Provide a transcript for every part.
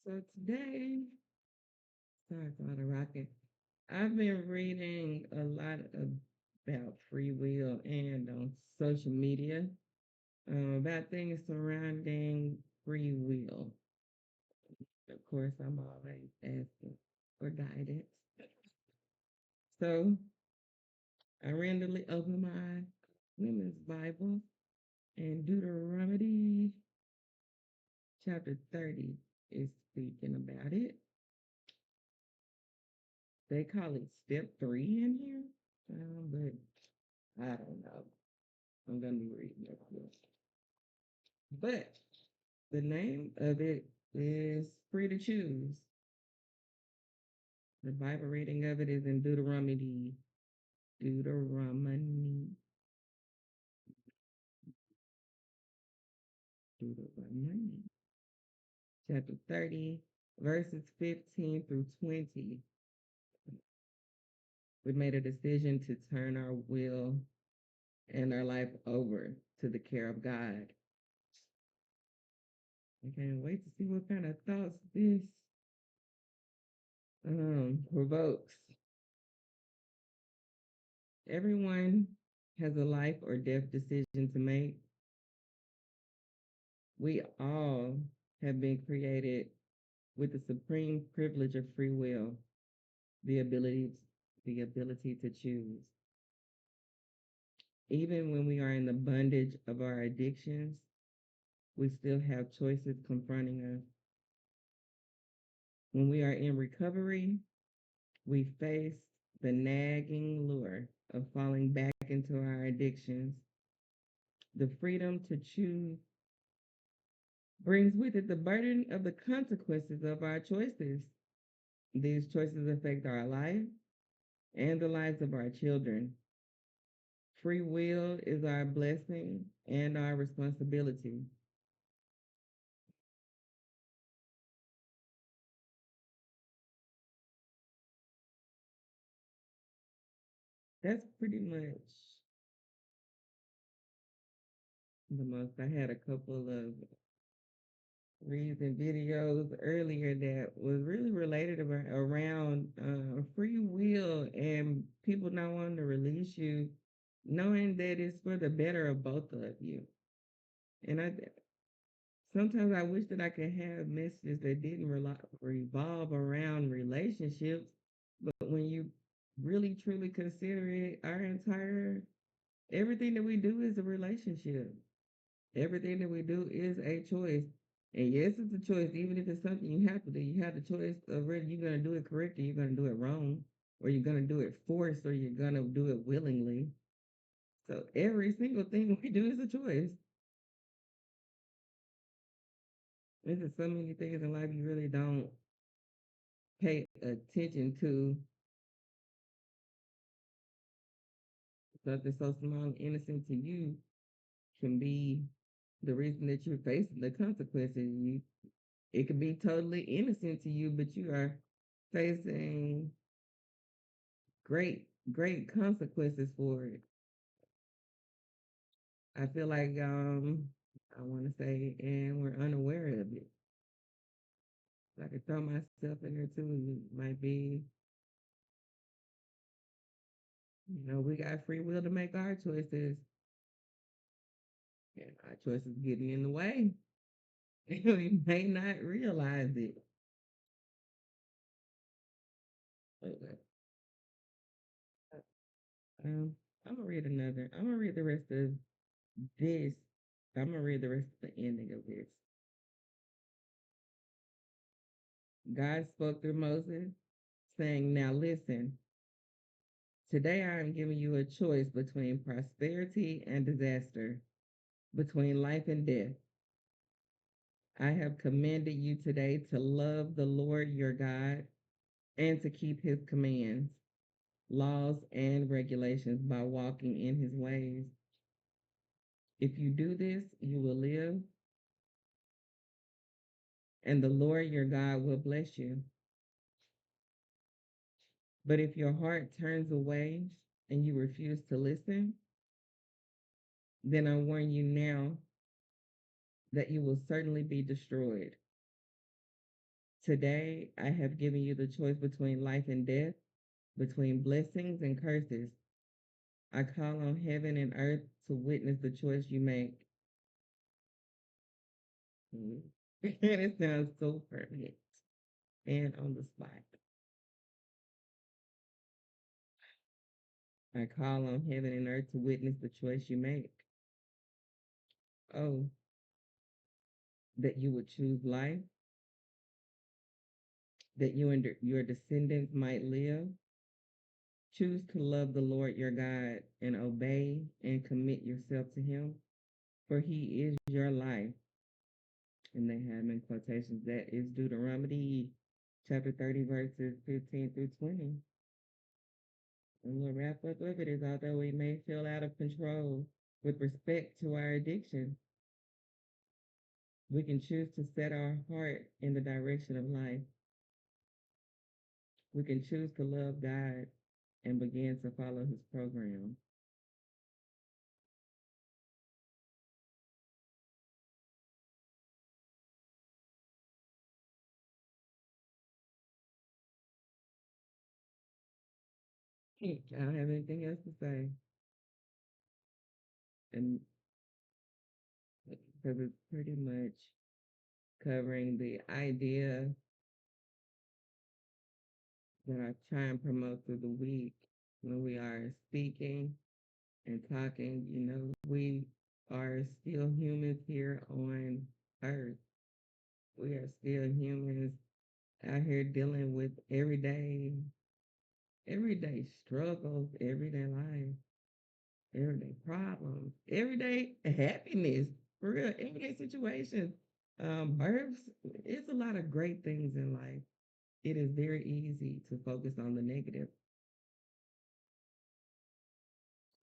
So today, sorry for the rocket. I've been reading a lot about free will and on social media about things surrounding free will. Of course, I'm always asking for guidance. So I randomly opened my women's Bible and Deuteronomy chapter 30 is speaking about it. They call it step 3 in here, but I don't know. I'm gonna be reading it. But the name of it is Free to Choose. The Bible reading of it is in Deuteronomy, Deuteronomy, chapter 30, verses 15 through 20. We made a decision to turn our will and our life over to the care of God. I can't wait to see what kind of thoughts this provokes. Everyone has a life or death decision to make. We all have been created with the supreme privilege of free will, the ability the ability to choose. Even when we are in the bondage of our addictions, we still have choices confronting us. When we are in recovery, we face the nagging lure of falling back into our addictions. The freedom to choose brings with it the burden of the consequences of our choices. These choices affect our life and the lives of our children. Free will is our blessing and our responsibility. That's pretty much the most. I had a couple of reads and videos earlier that was really related around free will and people not wanting to release you, knowing that it's for the better of both of you. And sometimes I wish that I could have messages that didn't revolve around relationships, but when you really truly consider it, everything that we do is a relationship. Everything that we do is a choice. And yes, it's a choice, even if it's something you have to do. You have the choice of whether you're going to do it correct or you're going to do it wrong, or you're going to do it forced or you're going to do it willingly. So every single thing we do is a choice. There's just so many things in life you really don't pay attention to. Something so small and innocent to you can be the reason that you're facing the consequences. It can be totally innocent to you, but you are facing great consequences for it. I feel like I want to say, and we're unaware of it. So I could throw myself in there too. It might be, we got free will to make our choices, and our choices getting in the way. We may not realize it. Okay. Um, I'm gonna read another. I'm gonna read the rest of this. I'm gonna read the rest of the ending of this. God spoke through Moses, saying, "Now listen, today I am giving you a choice between prosperity and disaster, between life and death. I have commanded you today to love the Lord your God and to keep his commands, laws, and regulations by walking in his ways. If you do this, you will live, and the Lord your God will bless you. But if your heart turns away and you refuse to listen, then I warn you now that you will certainly be destroyed. Today, I have given you the choice between life and death, between blessings and curses. I call on heaven and earth to witness the choice you make. Mhm. And it sounds so perfect and on the spot. I call on heaven and earth to witness the choice you make. Oh, that you would choose life, that you and your descendants might live. Choose to love the Lord your God and obey and commit yourself to him, for he is your life. And they have in quotations that is Deuteronomy chapter 30, verses 15 through 20. And the wrap up of it is although we may feel out of control with respect to our addiction, we can choose to set our heart in the direction of life. We can choose to love God and begin to follow his program. I don't have anything else to say. And because it's pretty much covering the idea that I try and promote through the week when we are speaking and talking. We are still humans here on earth. We are still humans out here dealing with everyday struggles, everyday life, everyday problems, everyday happiness, for real, everyday situations. Births, it's a lot of great things in life. It is very easy to focus on the negative.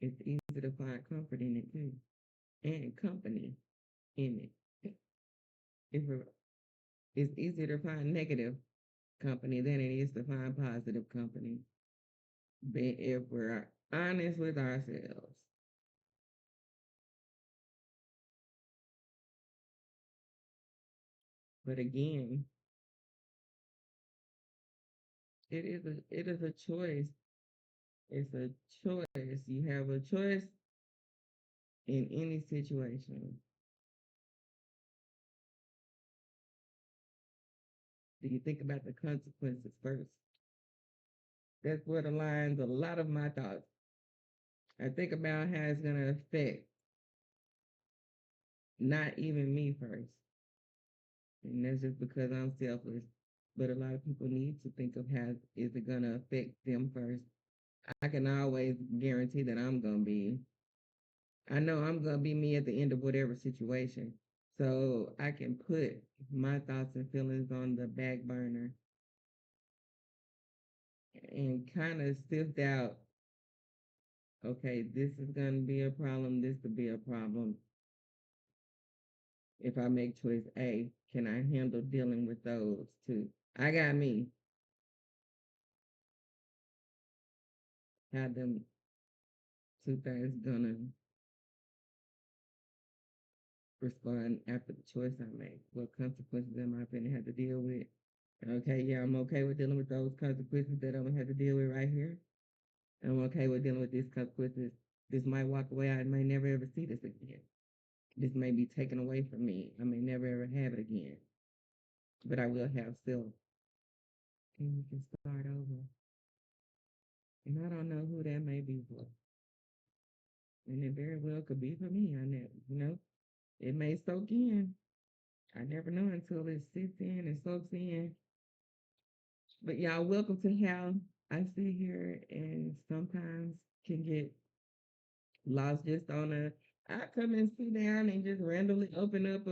It's easy to find comfort in it too, and company in it. If it's easier to find negative company than it is to find positive company. But if we're honest with ourselves, but again, it is a choice. It's a choice. You have a choice in any situation. Do you think about the consequences first? That's what aligns a lot of my thoughts. I think about how it's going to affect not even me first. And that's just because I'm selfish. But a lot of people need to think of how is it going to affect them first. I can always guarantee that I know I'm going to be me at the end of whatever situation. So I can put my thoughts and feelings on the back burner and kind of sift out, okay, this is going to be a problem. This could be a problem. If I make choice A, can I handle dealing with those two? I got me. How them two things gonna respond after the choice I make? What consequences am I gonna have to deal with? Okay, yeah, I'm okay with dealing with those consequences that I'm gonna have to deal with right here. I'm okay with dealing with these consequences. This might walk away. I may never ever see this again. This may be taken away from me. I may never ever have it again. But I will have self. And we can start over. And I don't know who that may be for. And it very well could be for me. It may soak in. I never know until it sits in and soaks in. But y'all, welcome to how I sit here and sometimes can get lost just on I come and sit down and just randomly open up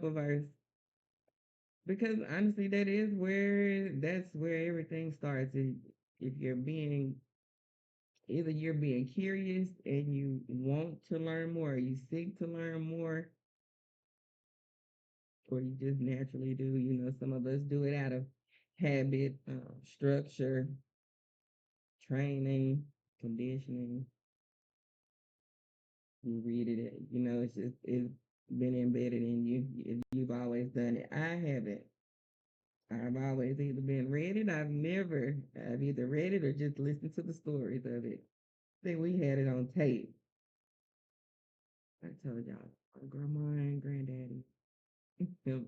a verse because honestly, that's where everything starts. If you're being either you're being curious and you want to learn more, or you seek to learn more, or you just naturally do. Some of us do it out of habit, structure, training, conditioning. You read it, it's just been embedded in you. You've always done it. I haven't. I've always either been read it. I've either read it or just listened to the stories of it. I think we had it on tape. I told y'all, my grandma and granddaddy. I'm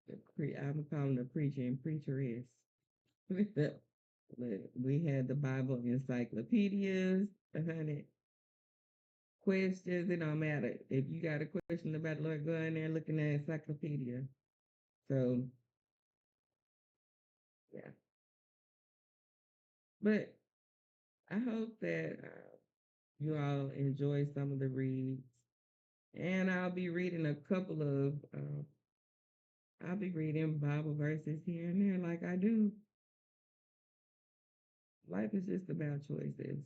gonna call them the preacher and preacheress. Look, we had the Bible encyclopedias, honey. Questions, it don't matter. If you got a question about the Lord, go in there looking at encyclopedia. So, yeah. But I hope that you all enjoy some of the reads. And I'll be reading Bible verses here and there like I do. Life is just about choices.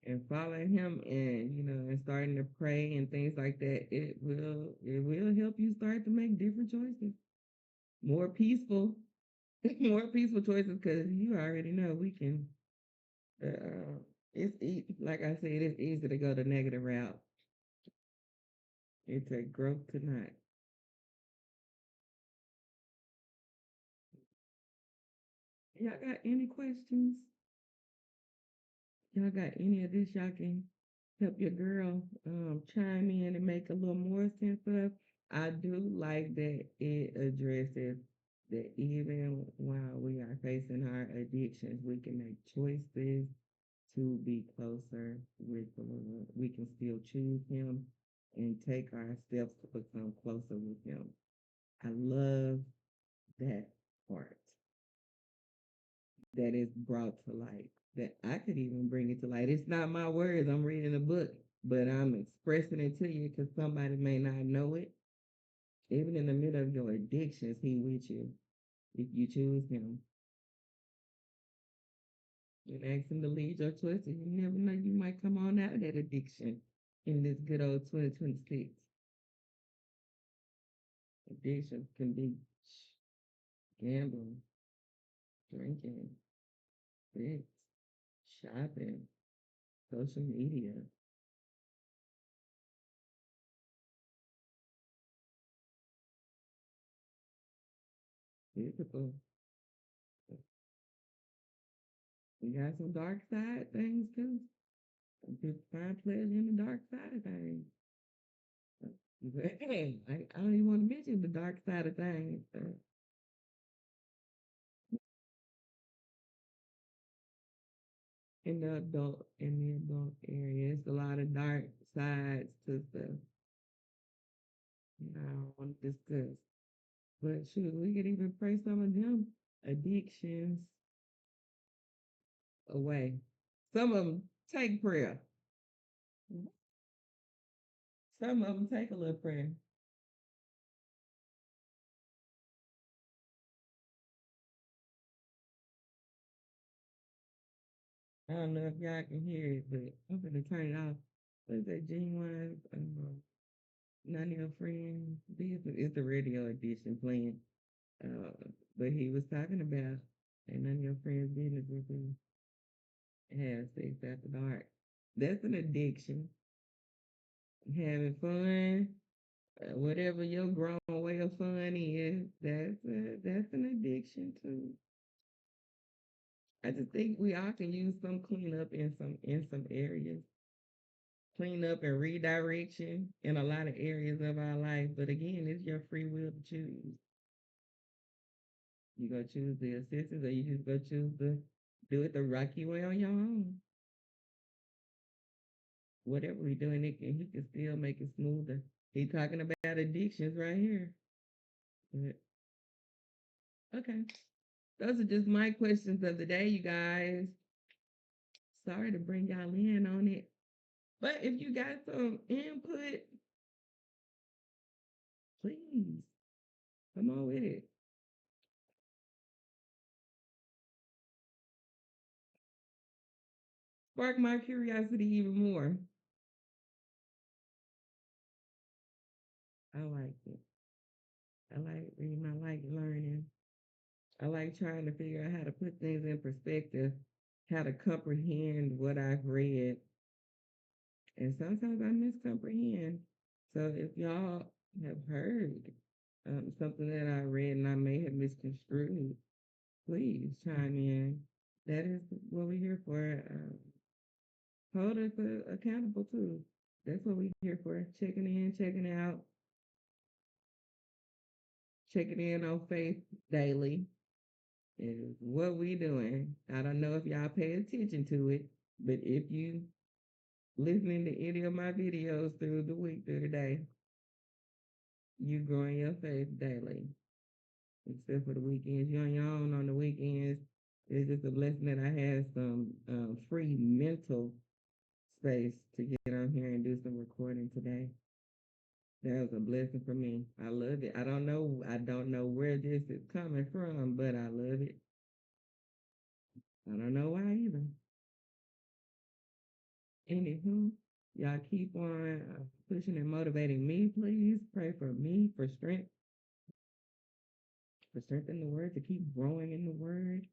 And following him and and starting to pray and things like that, it will help you start to make different choices. More peaceful, more peaceful choices because you already know we can like I said, it's easy to go the negative route. It's a growth tonight. Y'all got any questions? Y'all got any of this y'all can help your girl chime in and make a little more sense of? I do like that it addresses that even while we are facing our addictions, we can make choices to be closer with the Lord. We can still choose Him and take our steps to become closer with Him. I love that part that is brought to light. That I could even bring it to light. It's not my words. I'm reading a book, but I'm expressing it to you because somebody may not know it. Even in the middle of your addictions, He with you if you choose Him. And ask Him to lead your choices. You never know, you might come on out of that addiction in this good old 2026. Addictions can be gambling, drinking, sex, shopping, social media, physical. We got some dark side things too. Some people find pleasure in the dark side of things. Hey, I don't even want to mention the dark side of things. In the adult area, it's a lot of dark sides to stuff. I don't want to discuss. But shoot, we could even pray some of them addictions away. Some of them take prayer. Some of them take a little prayer. I don't know if y'all can hear it, but I'm gonna turn it off. What's that genuine? None of your friends. It's the radio edition playing. Uh, but he was talking about, and none of your friends' business with you have sex after dark. That's an addiction. Having fun, whatever your grown way of fun is, that's an addiction too. I just think we all can use some cleanup in some areas, clean up and redirection in a lot of areas of our life. But again, it's your free will to choose. You go choose the assistance, or you just go choose to do it the rocky way on your own. Whatever we doing, he can still make it smoother. He talking about addictions right here. But, okay, those are just my questions of the day, you guys. Sorry to bring y'all in on it, but if you got some input, please come on with it. Spark my curiosity even more. I like it. I like reading. I like learning. I like trying to figure out how to put things in perspective, how to comprehend what I've read. And sometimes I miscomprehend. So if y'all have heard something that I read and I may have misconstrued, please chime in. That is what we're here for. Hold us accountable too. That's what we're here for. Checking in, checking out, checking in on faith daily is what we doing. I don't know if y'all pay attention to it, but if you listening to any of my videos through the week, through the day, you growing your faith daily. Except for the weekends. You're on your own on the weekends. It's just a blessing that I had some free mental space to get on here and do some recording today. That was a blessing for me. I love it. I don't know where this is coming from, but I love it. I don't know why either. Anywho, y'all keep on pushing and motivating me, please. Pray for me for strength in the word, to keep growing in the word.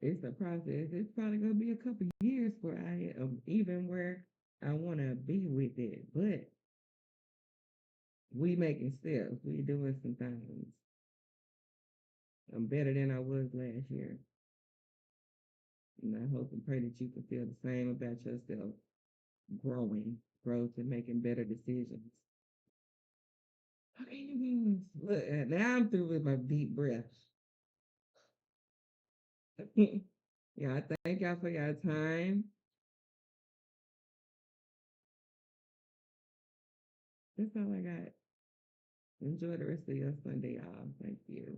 It's a process. It's probably gonna be a couple years before I am even where I want to be with it. But we making steps. We doing some things. I'm better than I was last year. And I hope and pray that you can feel the same about yourself. Growing, growth, and making better decisions. Okay, you guys. Look, now I'm through with my deep breaths. Yeah, I thank y'all for your time. That's all I got. Enjoy the rest of your Sunday, y'all. Thank you.